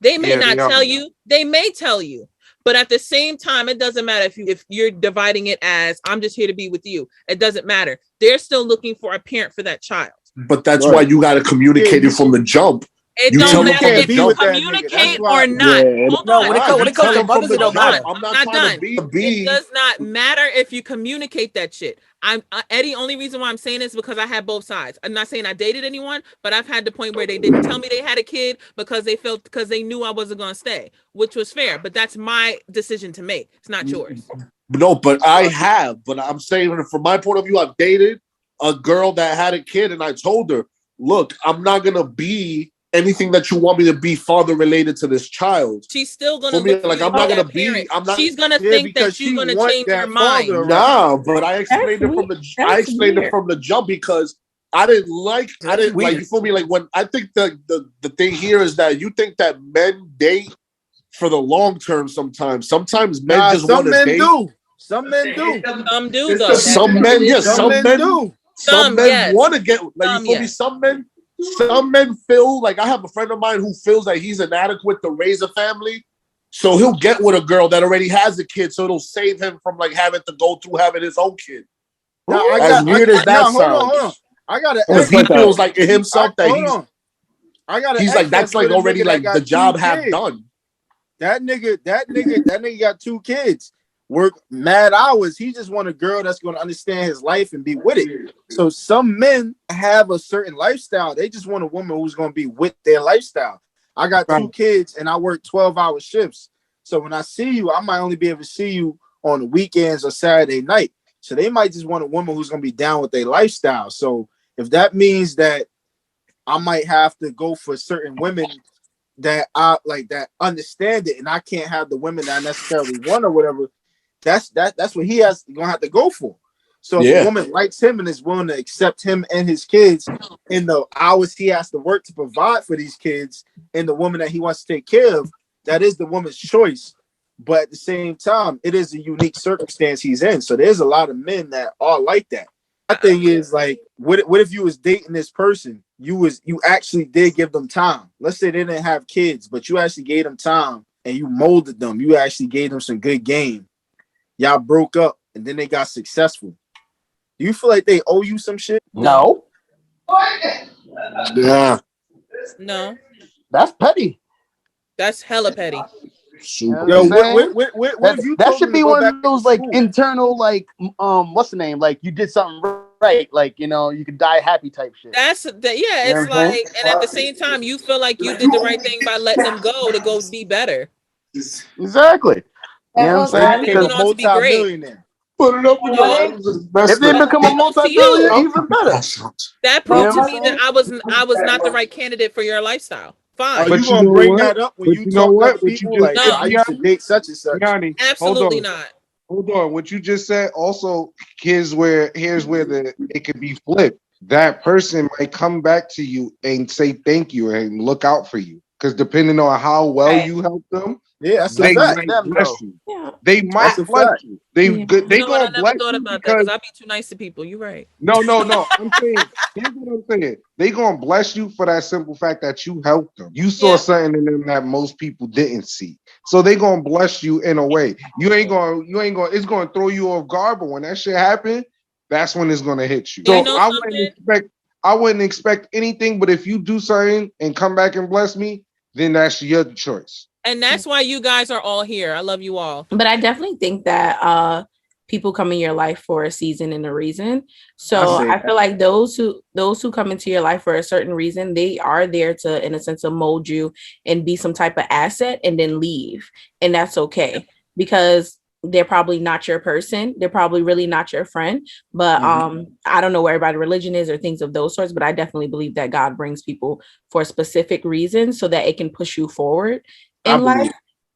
They may not tell you. They may tell you. But at the same time, it doesn't matter if you're dividing it as I'm just here to be with you. It doesn't matter. They're still looking for a parent for that child. But that's why you got to communicate it from the jump. It you don't matter if you communicate or not. Hold on. When it comes to mothers, it don't matter. I'm not not trying done. to be. It does not matter if you communicate that shit. I'm Eddie. Only reason why I'm saying this is because I had both sides. I'm not saying I dated anyone, but I've had the point where they didn't tell me they had a kid because they knew I wasn't gonna stay, which was fair. But that's my decision to make. It's not yours. No, but I have. But I'm saying from my point of view, I've dated a girl that had a kid, and I told her, "Look, I'm not gonna be anything that you want me to be father related to this child." She's still gonna look like I'm not gonna be. I'm not. She's gonna think that you're gonna change her mind. Nah, but I explained it from the. I explained it from the jump because I didn't like. You feel me? Like when I think the thing here is that you think that men date for the long term. Sometimes men just want to date. Some men do. Some do though. Some men, yes. Some men do. Some men want to get like you feel me. Some men feel like I have a friend of mine who feels that he's inadequate to raise a family, so he'll get with a girl that already has a kid, so it'll save him from like having to go through having his own kid. Now, as weird as that sounds, hold on. I got because he feels like in himself that he's like that's like already like the job half done. That nigga got 2 kids. Work mad hours. He just want a girl that's going to understand his life and be with it. So some men have a certain lifestyle. They just want a woman who's going to be with their lifestyle. I got 2 kids and I work 12-hour shifts. So when I see you, I might only be able to see you on the weekends or Saturday night. So they might just want a woman who's going to be down with their lifestyle. So if that means that I might have to go for certain women that I like that understand it, and I can't have the women that I necessarily want or whatever, that's what he has gonna have to go for. So if a woman likes him and is willing to accept him and his kids in the hours he has to work to provide for these kids and the woman that he wants to take care of, that is the woman's choice. But at the same time, it is a unique circumstance he's in. So there's a lot of men that are like that. My thing is like, what if you was dating this person? You actually did give them time. Let's say they didn't have kids, but you actually gave them time and you molded them. You actually gave them some good game. Y'all broke up and then they got successful. Do you feel like they owe you some shit? No. Yeah. No. That's petty. That's hella petty. Yo, what you that should be one of those like internal like what's the name, like you did something right, like you could die happy type shit. That's it's like, and at the same time you feel like you did the right thing by letting them go to go be better. Exactly. You know what I'm saying? Went on to be great. Put it up if they become a multi-billionaire, even better. That proved to me that I was not the right candidate for your lifestyle. Fine. Are you gonna bring that up when you talk to people like, I used to date such and such? Gianni, absolutely not. Hold on. What you just said. Also, here's where it could be flipped. That person might come back to you and say thank you and look out for you, because depending on how well you help them, that's they a fact. might bless you. Yeah. They might bless you. They gonna bless you. I never thought about that because I'd be too nice to people. You're right. No. I'm saying, here's what I'm saying. They gonna bless you for that simple fact that you helped them. You saw something in them that most people didn't see. So they gonna bless you in a way. You ain't gonna. It's gonna throw you off guard. But when that shit happen, that's when it's gonna hit you. So I wouldn't expect anything. But if you do something and come back and bless me, then that's your choice. And that's why you guys are all here. I love you all. But I definitely think that people come in your life for a season and a reason. So I feel like those who come into your life for a certain reason, they are there to, in a sense, of mold you and be some type of asset and then leave. And that's okay, because they're probably not your person. They're probably really not your friend. But I don't know where everybody's religion is or things of those sorts, but I definitely believe that God brings people for specific reasons so that it can push you forward in life.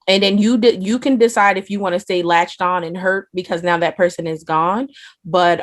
And then you can decide if you want to stay latched on and hurt because now that person is gone. But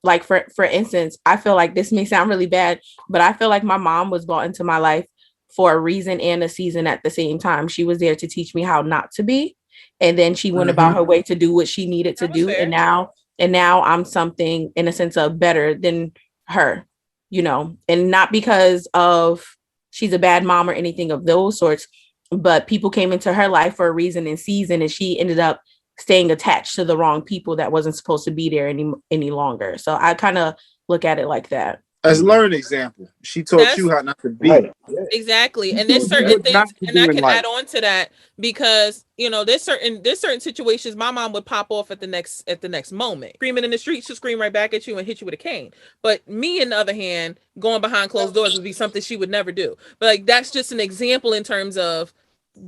like for instance, I feel like this may sound really bad, but I feel like my mom was brought into my life for a reason and a season at the same time. She was there to teach me how not to be. And then she went about her way to do what she needed to do. And now I'm something in a sense of better than her, you know, and not because of she's a bad mom or anything of those sorts, but people came into her life for a reason and season, and she ended up staying attached to the wrong people that wasn't supposed to be there any longer. So I kind of look at it like that. As a learning example, she taught you how not to be. Right. Exactly. And there's certain things, and I can add on to that because, you know, there's certain situations my mom would pop off at the next moment. Screaming in the street, she'll scream right back at you and hit you with a cane. But me, on the other hand, going behind closed doors would be something she would never do. But like, that's just an example in terms of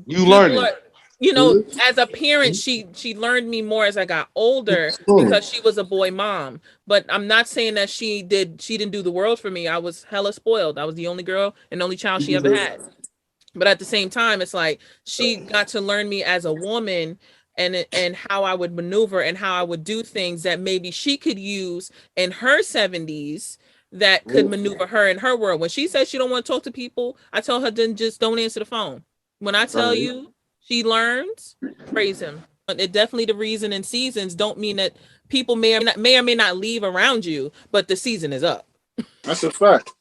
you learning. You know, as a parent, she learned me more as I got older because she was a boy mom. But I'm not saying that she didn't do the world for me. I was hella spoiled. I was the only girl and only child she ever had. But at the same time, it's like she got to learn me as a woman and how I would maneuver and how I would do things that maybe she could use in her 70s that could maneuver her in her world. When she says she don't want to talk to people, I tell her then just don't answer the phone. When I tell you she learns, praise him. It definitely the reason and seasons don't mean that people may or may not leave around you, but the season is up. That's a fact.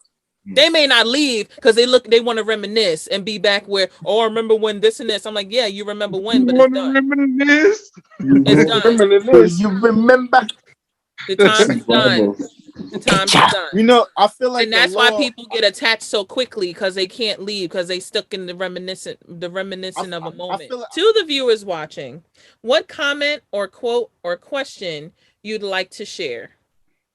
They may not leave because they want to reminisce and be back where, oh, I remember when this and this. I'm like, yeah, you remember when, but it's done. Reminisce. It's done. You remember? The time is done. The time is done. You know, I feel like, and that's why people get attached so quickly because they can't leave because they stuck in the reminiscent of a moment. To the viewers watching, what comment or quote or question you'd like to share?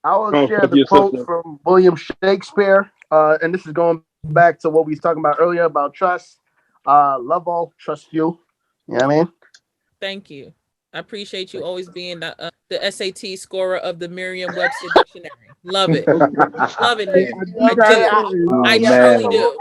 I will share the quote from William Shakespeare, and this is going back to what we was talking about earlier about trust. Love all, trust you. You know what I mean? Thank you. I appreciate you always being the SAT scorer of the Merriam-Webster dictionary. Love it. Love it. I truly do.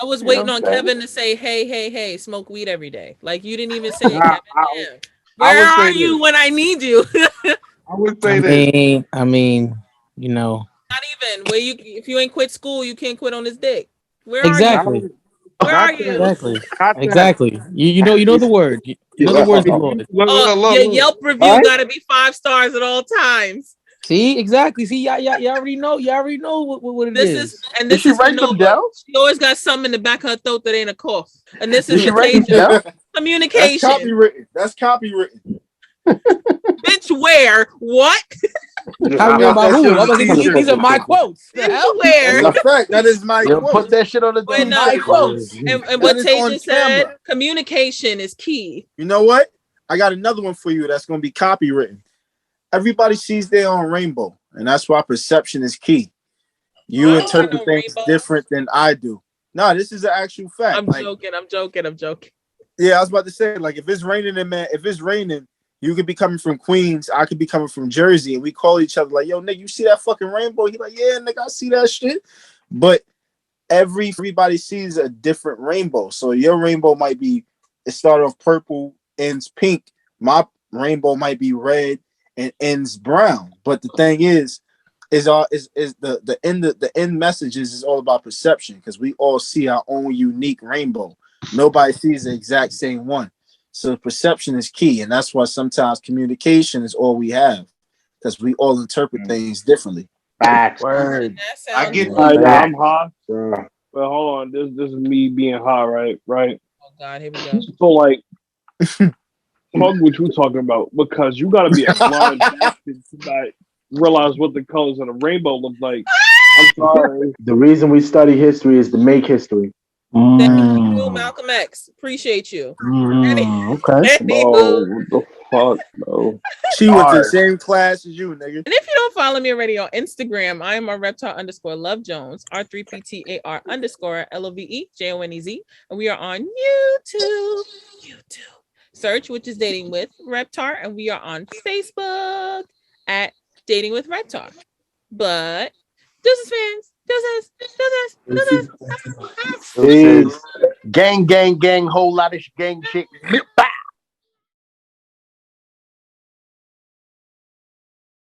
I was waiting on Kevin to say, hey, smoke weed every day. Like, you didn't even say it, Kevin. Where are you when I need you? I would say I mean, you know. Not even. If you ain't quit school, you can't quit on this dick. Where exactly. are you? Where are you? Exactly. You know the word. You know the words of the Lord. Your Yelp review gotta be 5 stars at all times. See, exactly. See, y'all already know. Y'all already know what it is. This she is write them down? She always got something in the back of her throat that ain't a cough. And this is the Taijah. Communication. That's copywritten. Bitch, where? What? These are my quotes. Where? Fact, that is my quote. Put that shit on the thing. My quotes. And what Taijah said, communication is key. You know what? I got another one for you that's going to be copywritten. Everybody sees their own rainbow, and that's why perception is key. You interpret things different than I do. No, this is an actual fact. I'm joking. Yeah, I was about to say, like, if it's raining, you could be coming from Queens, I could be coming from Jersey, and we call each other like, yo, nigga, you see that fucking rainbow? He like, yeah, nigga, I see that shit. But everybody sees a different rainbow. So your rainbow might be, it started off purple, ends pink. My rainbow might be red and ends brown. But the thing is the end messages is all about perception because we all see our own unique rainbow. Nobody sees the exact same one. So perception is key, and that's why sometimes communication is all we have because we all interpret things differently. Word. I get I'm hot. But hold on, this is me being hot, right? Oh God, here we go. So like, fuck what you talking about because you gotta be a blind bastard to not realize what the colors of the rainbow look like. I'm sorry. The reason we study history is to make history. Thank you, Malcolm X. Appreciate you. Okay. Bro, what the fuck, bro? She went to the same class as you, nigga. And if you don't follow me already on Instagram, I am on Reptar_Love Jones, R3PTAR_LOVEJONEZ. And we are on YouTube. Search, which is Dating with Reptar. And we are on Facebook at Dating with Reptar. But, deuces fans, deuces. Gang, whole lot of gang shit.